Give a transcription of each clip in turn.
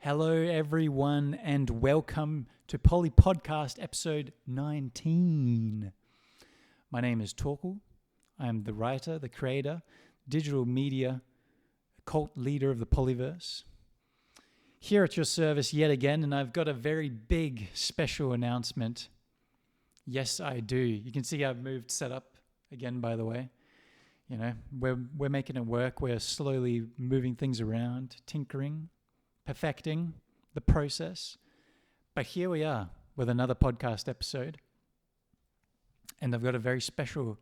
Hello, everyone, and welcome to Poly Podcast episode 19. My name is Torkel. I am the writer, the creator, digital media, cult leader of the Pollyverse. Here at your service yet again, and I've got a very big special announcement. Yes, I do. You can see I've moved setup again, by the way. You know, we're making it work. We're slowly moving things around, tinkering, perfecting the process. But here we are with another podcast episode. And I've got a very special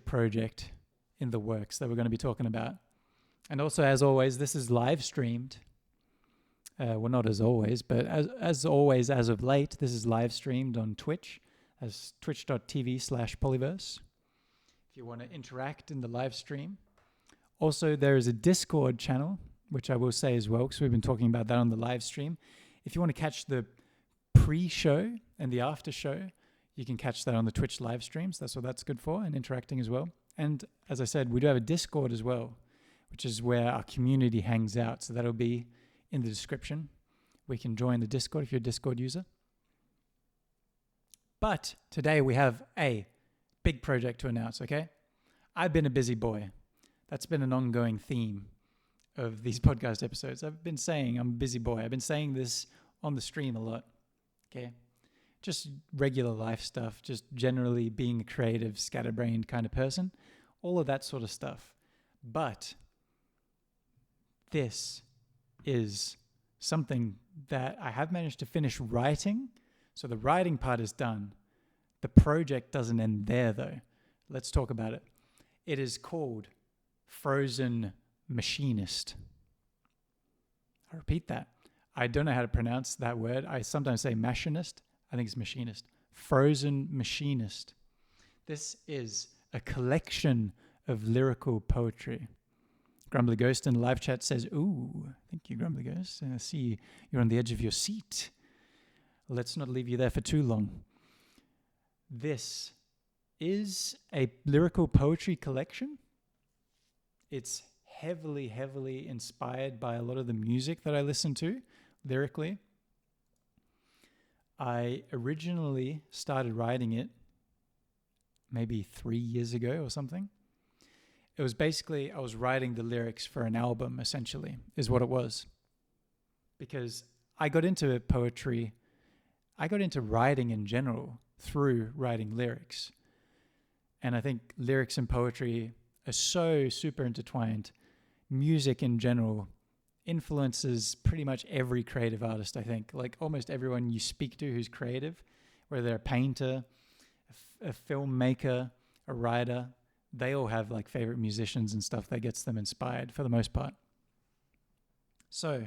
project in the works that we're going to be talking about. And also, as always, this is live streamed. Well, not as always, but as always, as of late, this is live streamed on Twitch as twitch.tv/Pollyverse. If you want to interact in the live stream. Also, there is a Discord channel, which I will say as well, because we've been talking about that on the live stream. If you want to catch the pre-show and the after show, you can catch that on the Twitch live streams. That's what that's good for, and interacting as well. And as I said, we do have a Discord as well, which is where our community hangs out. So that'll be in the description. We can join the Discord if you're a Discord user. But today we have a big project to announce, okay? I've been a busy boy. That's been an ongoing theme of these podcast episodes. I've been saying I'm a busy boy. I've been saying this on the stream a lot, okay? Just regular life stuff, just generally being a creative, scatterbrained kind of person, all of that sort of stuff. But this is something that I have managed to finish writing. So the writing part is done. The project doesn't end there though. Let's talk about it. It is called Frozen Machinist. I repeat that. I don't know how to pronounce that word. I sometimes say machinist. I think it's machinist. Frozen Machinist. This is a collection of lyrical poetry. Grumbly Ghost in the live chat says, ooh, thank you, Grumbly Ghost. I see you're on the edge of your seat. Let's not leave you there for too long. This is a lyrical poetry collection. It's heavily inspired by a lot of the music that I listen to lyrically. I originally started writing it maybe 3 years ago or something. It was basically, I was writing the lyrics for an album, essentially, is what it was. Because I got into poetry, I got into writing in general through writing lyrics. And I think lyrics and poetry are so super intertwined. Music in general influences pretty much every creative artist, I think. Like almost everyone you speak to who's creative, whether they're a painter, a filmmaker, a writer, they all have like favorite musicians and stuff that gets them inspired for the most part. So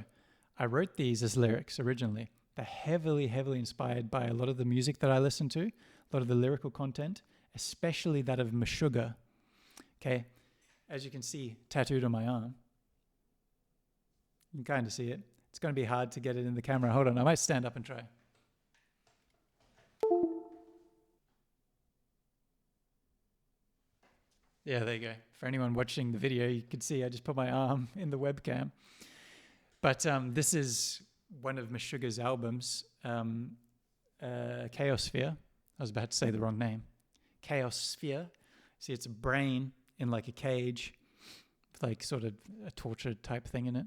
I wrote these as lyrics originally. They're heavily inspired by a lot of the music that I listen to, a lot of the lyrical content, especially that of Meshuggah. Okay, as you can see tattooed on my arm. You can kind of see it. It's going to be hard to get it in the camera. Hold on, I might stand up and try. Yeah, there you go. For anyone watching the video, you can see I just put my arm in the webcam. But this is one of Meshuggah's albums, Chaosphere. I was about to say the wrong name. Chaosphere. See, it's a brain in like a cage, with like sort of a torture type thing in it.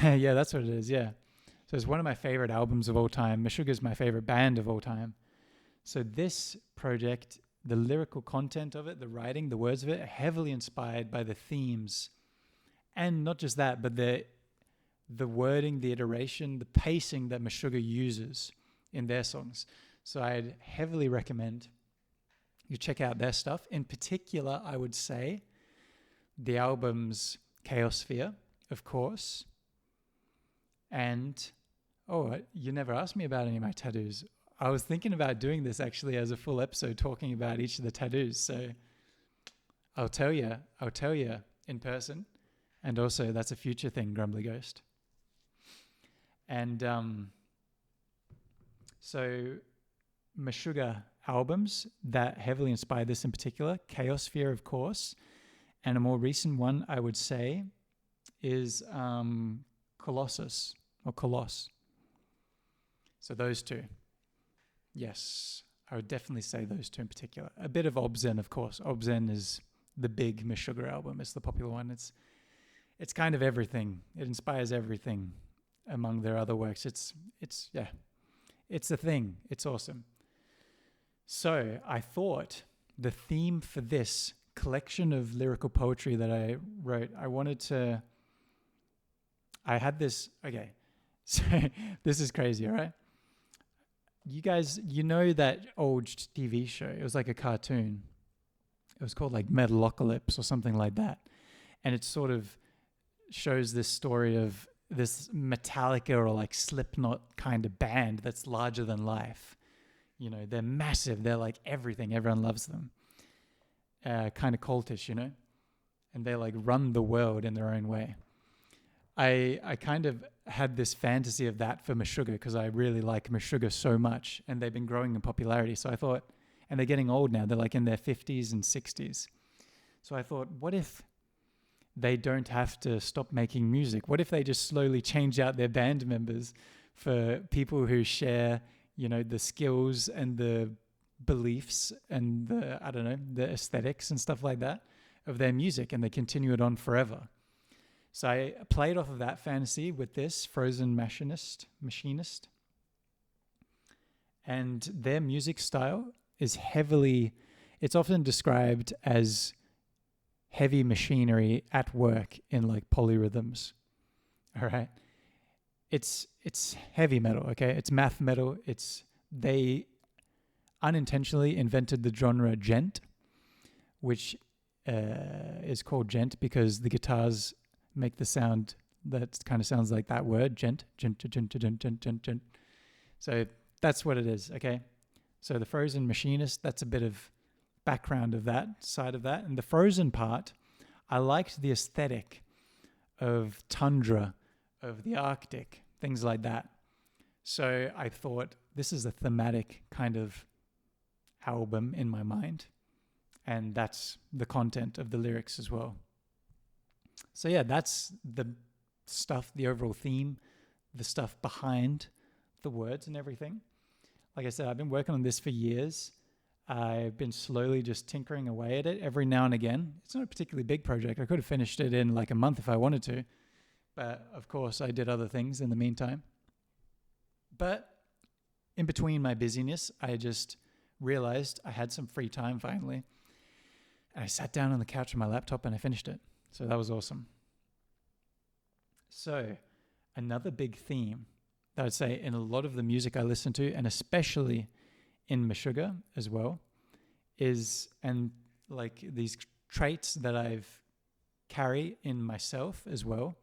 Yeah, that's what it is, yeah. So it's one of my favorite albums of all time. Meshuggah's my favorite band of all time. So this project, the lyrical content of it, the writing, the words of it, are heavily inspired by the themes. And not just that, but the wording, the iteration, the pacing that Meshuggah uses in their songs. So I'd heavily recommend you check out their stuff. In particular, I would say the album's Chaosphere, of course. And, you never asked me about any of my tattoos. I was thinking about doing this actually as a full episode, talking about each of the tattoos. So I'll tell you in person. And also, that's a future thing, Grumbly Ghost. And so Meshuggah albums that heavily inspired this in particular, Chaosphere, of course. And a more recent one, I would say, is Colossus or Coloss. So those two. Yes, I would definitely say those two in particular. A bit of Obzen, of course. Obzen is the big Meshuggah album. It's the popular one. It's kind of everything. It inspires everything among their other works. It's a thing. It's awesome. So I thought the theme for this collection of lyrical poetry that I wrote, I had this, okay, so this is crazy, all right? You guys, you know that old TV show? It was like a cartoon. It was called like Metalocalypse or something like that. And it sort of shows this story of this Metallica or like Slipknot kind of band that's larger than life. You know, they're massive. They're like everything. Everyone loves them. Kind of cultish, you know? And they like run the world in their own way. I kind of had this fantasy of that for Meshuggah because I really like Meshuggah so much and they've been growing in popularity. So I thought, and they're getting old now. They're like in their 50s and 60s. So I thought, what if they don't have to stop making music? What if they just slowly change out their band members for people who share, you know, the skills and the beliefs and the aesthetics and stuff like that of their music, and they continue it on forever? So I played off of that fantasy with this Frozen Machinist. And their music style is it's often described as heavy machinery at work in like polyrhythms. All right. It's heavy metal, okay? It's math metal. They unintentionally invented the genre djent, which is called djent because the guitars make the sound that kind of sounds like that word, djent. So that's what it is, okay? So the Frozen Machinist, that's a bit of background of that side of that. And the Frozen part, I liked the aesthetic of tundra, of the Arctic, things like that. So I thought this is a thematic kind of album in my mind. And that's the content of the lyrics as well. So yeah, that's the stuff, the overall theme, the stuff behind the words and everything. Like I said, I've been working on this for years. I've been slowly just tinkering away at it every now and again. It's not a particularly big project. I could have finished it in like a month if I wanted to. But of course, I did other things in the meantime. But in between my busyness, I just realized I had some free time finally. And I sat down on the couch on my laptop and I finished it. So that was awesome. So another big theme that I'd say in a lot of the music I listen to, and especially in Meshuggah as well, is, and like these traits that I've carry in myself as well,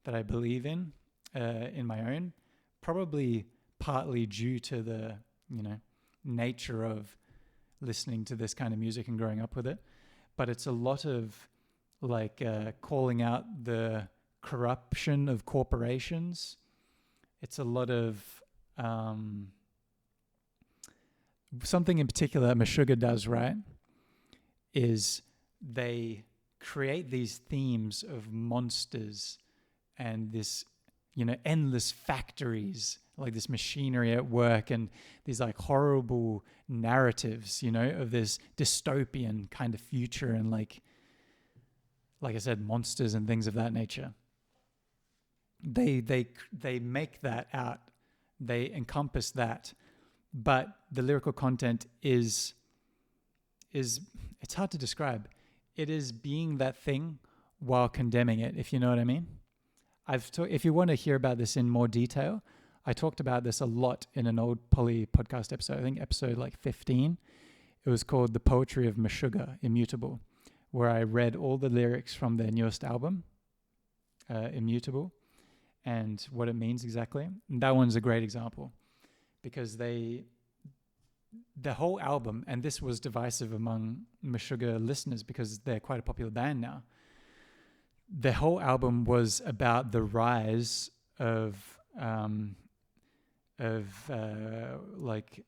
that I believe in my own, probably partly due to the, you know, nature of listening to this kind of music and growing up with it. But it's a lot of like calling out the corruption of corporations. It's a lot of something in particular Meshuggah does, right, is they create these themes of monsters and this, you know, endless factories, like this machinery at work, and these like horrible narratives, you know, of this dystopian kind of future, and like I said, monsters and things of that nature. They make that out. They encompass that. But the lyrical content is it's hard to describe. It is being that thing while condemning it, if you know what I mean. If you want to hear about this in more detail, I talked about this a lot in an old Polly podcast episode, I think episode like 15. It was called The Poetry of Meshuggah, Immutable, where I read all the lyrics from their newest album, Immutable, and what it means exactly. And that one's a great example because the whole album, and this was divisive among Meshuggah listeners because they're quite a popular band now. The whole album was about the rise of like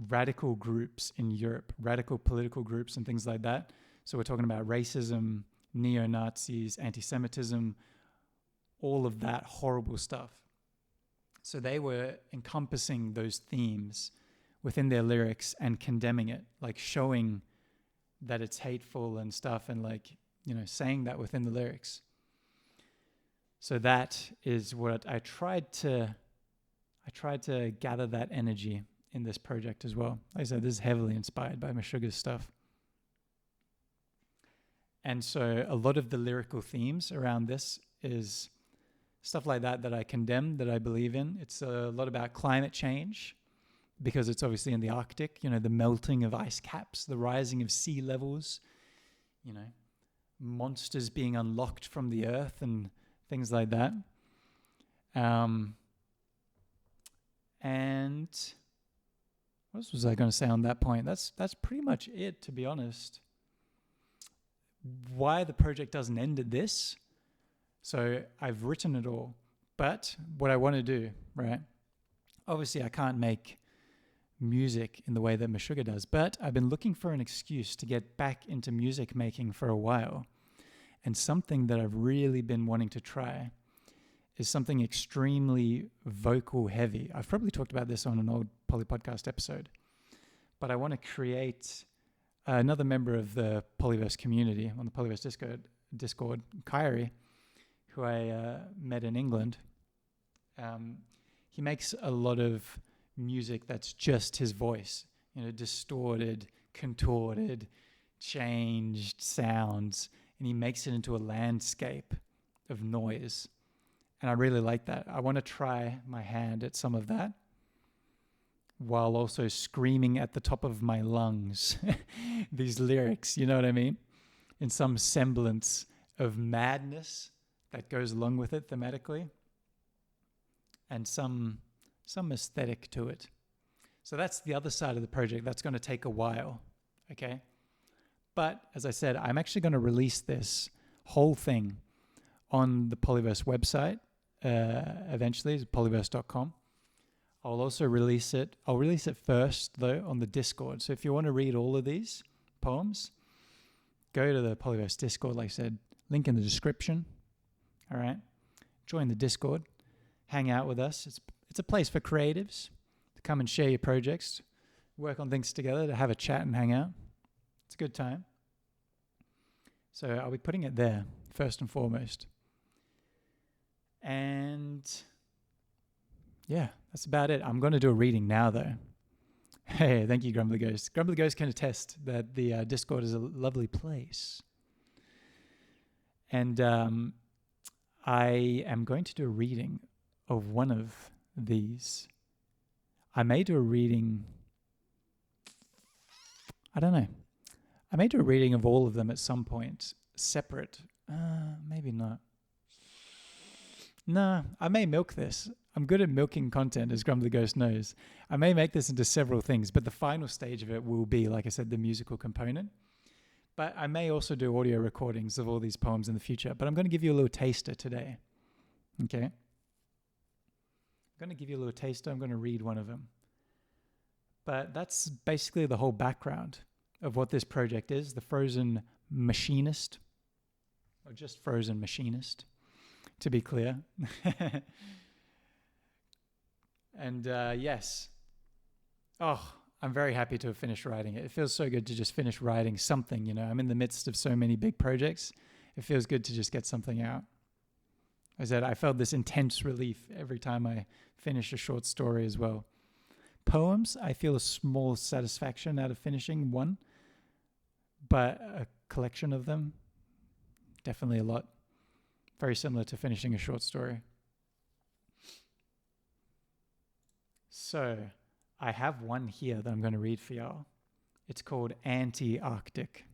radical groups in Europe, radical political groups and things like that. So we're talking about racism, neo-Nazis, anti-Semitism, all of that horrible stuff. So they were encompassing those themes within their lyrics and condemning it, like showing that it's hateful and stuff, and like, you know, saying that within the lyrics. So that is what I tried to gather that energy in this project as well. Like I said, this is heavily inspired by Meshuggah's stuff. And so a lot of the lyrical themes around this is stuff like that I condemn, that I believe in. It's a lot about climate change, because it's obviously in the Arctic, you know, the melting of ice caps, the rising of sea levels, you know, monsters being unlocked from the earth and things like that. And what else was I going to say on that point? That's pretty much it, to be honest. Why the project doesn't end at this. So I've written it all, but what I want to do, right? Obviously I can't make music in the way that Meshuggah does, but I've been looking for an excuse to get back into music making for a while. And something that I've really been wanting to try is something extremely vocal heavy. I've probably talked about this on an old Poly podcast episode, but I want to create another member of the Pollyverse community on the Pollyverse Discord, Kyrie, who I met in England. He makes a lot of music that's just his voice, you know, distorted, contorted, changed sounds, and he makes it into a landscape of noise. And I really like that. I want to try my hand at some of that while also screaming at the top of my lungs these lyrics, you know what I mean? In some semblance of madness that goes along with it thematically, and some aesthetic to it. So that's the other side of the project. That's going to take a while, okay? But as I said, I'm actually going to release this whole thing on the Pollyverse website eventually. It's pollyverse.com. I'll also release it. I'll release it first, though, on the Discord. So if you want to read all of these poems, go to the Pollyverse Discord, like I said, link in the description. All right? Join the Discord. Hang out with us. It's a place for creatives to come and share your projects, work on things together, to have a chat and hang out. It's a good time. So I'll be putting it there, first and foremost. And yeah, that's about it. I'm going to do a reading now, though. Hey, thank you, Grumbly Ghost. Grumbly Ghost can attest that the Discord is a lovely place. And I am going to do a reading of one of these. I may do a reading, I don't know. I may do a reading of all of them at some point, separate. Maybe not. No, I may milk this. I'm good at milking content, as Grumbly Ghost knows. I may make this into several things, but the final stage of it will be, like I said, the musical component. But I may also do audio recordings of all these poems in the future. But I'm going to give you a little taster today. Okay? I'm going to give you a little taster. I'm going to read one of them. But that's basically the whole background of what this project is. The Frozen Machinist. Or just Frozen Machinist, to be clear. And yes. Oh, I'm very happy to have finished writing it. It feels so good to just finish writing something, you know. I'm in the midst of so many big projects. It feels good to just get something out. As I said, I felt this intense relief every time I finish a short story as well. Poems, I feel a small satisfaction out of finishing one, but a collection of them, definitely a lot. Very similar to finishing a short story. So I have one here that I'm going to read for y'all. It's called Anti-Arctic.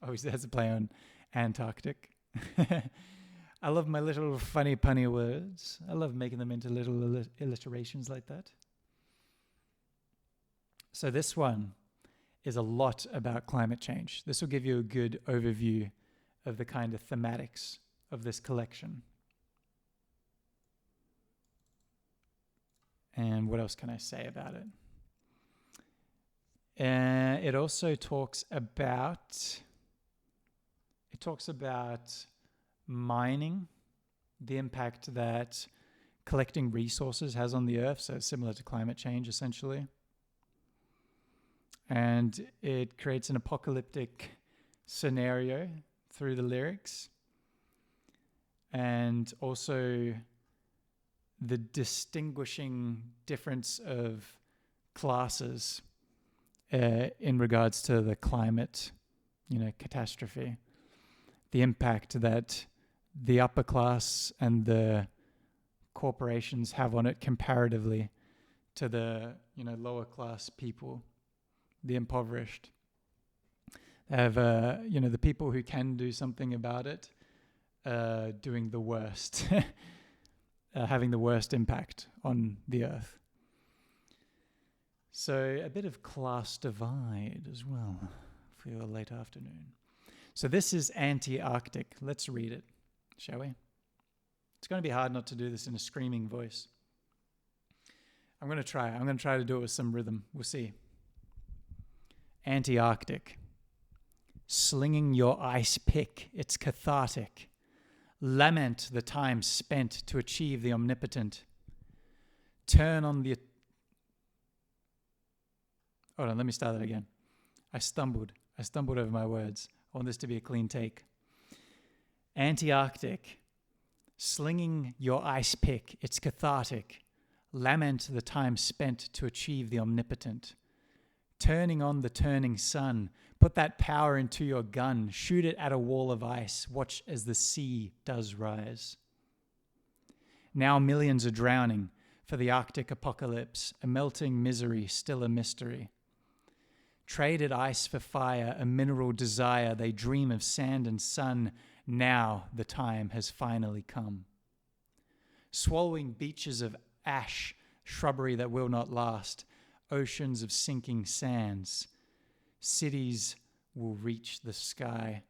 Oh, that's a play on Antarctic. I love my little funny punny words. I love making them into little alliterations like that. So this one is a lot about climate change. This will give you a good overview of the kind of thematics of this collection. And what else can I say about it? It also talks about mining the impact that collecting resources has on the earth, so similar to climate change essentially. And it creates an apocalyptic scenario through the lyrics, and also the distinguishing difference of classes in regards to the climate, catastrophe, the impact that the upper class and the corporations have on it comparatively to the lower class people, the impoverished. They have the people who can do something about it doing the worst, having the worst impact on the earth. So a bit of class divide as well for your late afternoon. So this is Anti-Arctic. Let's read it, shall we? It's going to be hard not to do this in a screaming voice. I'm going to try to do it with some rhythm. We'll see. Anti-Arctic. Slinging your ice pick, it's cathartic. Lament the time spent to achieve the omnipotent. Turn on the... Hold on, let me start that again. I stumbled over my words. I want this to be a clean take. Anti-Arctic. Slinging your ice pick, it's cathartic. Lament the time spent to achieve the omnipotent. Turning on the turning sun. Put that power into your gun. Shoot it at a wall of ice. Watch as the sea does rise. Now millions are drowning for the Arctic apocalypse, a melting misery, still a mystery. Traded ice for fire, a mineral desire. They dream of sand and sun. Now the time has finally come. Swallowing beaches of ash, shrubbery that will not last, oceans of sinking sands. Cities will reach the sky.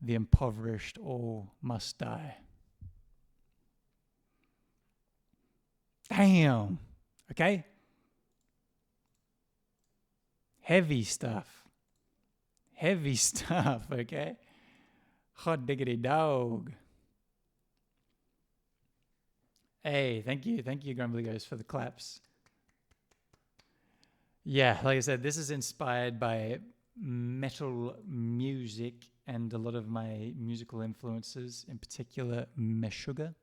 The impoverished all must die. Damn. Okay? Heavy stuff, okay? Hot diggity dog. Hey, thank you, Grumbly Ghost, for the claps. Yeah, like I said, this is inspired by metal music and a lot of my musical influences, in particular Meshuggah.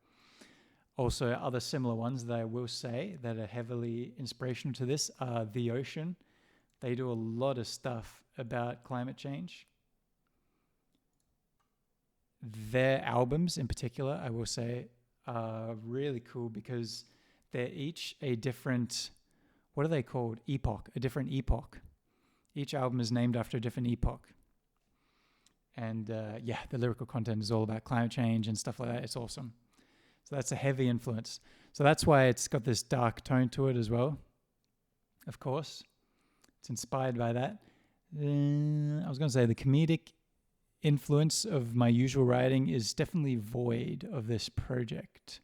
Also, other similar ones that I will say that are heavily inspirational to this are The Ocean. They do a lot of stuff about climate change. Their albums in particular, I will say, are really cool because they're each a different, what are they called? Epoch, a different epoch. Each album is named after a different epoch. And the lyrical content is all about climate change and stuff like that. It's awesome. So that's a heavy influence. So that's why it's got this dark tone to it as well, of course. It's inspired by that. I was going to say the comedic influence of my usual writing is definitely void of this project.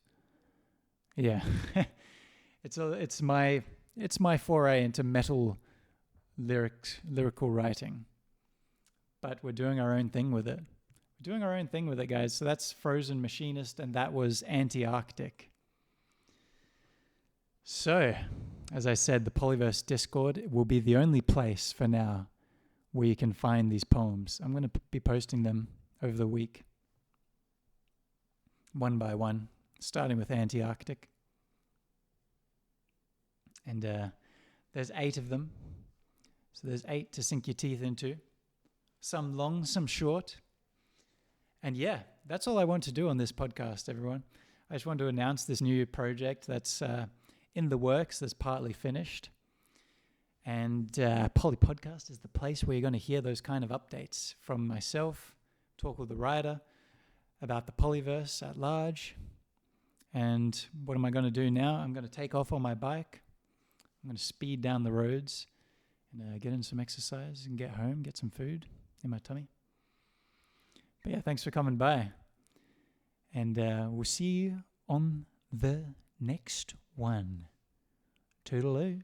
Yeah. it's my foray into metal lyrical writing. But we're doing our own thing with it. Guys. So that's Frozen Machinist, and that was Anti-Arctic. So, as I said, the Pollyverse Discord will be the only place for now where you can find these poems. I'm going to be posting them over the week, one by one, starting with Anti-Arctic. And there's 8 of them. So there's 8 to sink your teeth into. Some long, some short. And yeah, that's all I want to do on this podcast, everyone. I just want to announce this new project that's in the works, that's partly finished. And Polly Podcast is the place where you're going to hear those kind of updates from myself, Torkel the writer, about the Pollyverse at large. And what am I going to do now? I'm going to take off on my bike. I'm going to speed down the roads and get in some exercise and get home, get some food in my tummy. But yeah, thanks for coming by. And we'll see you on the next one. Toodaloo.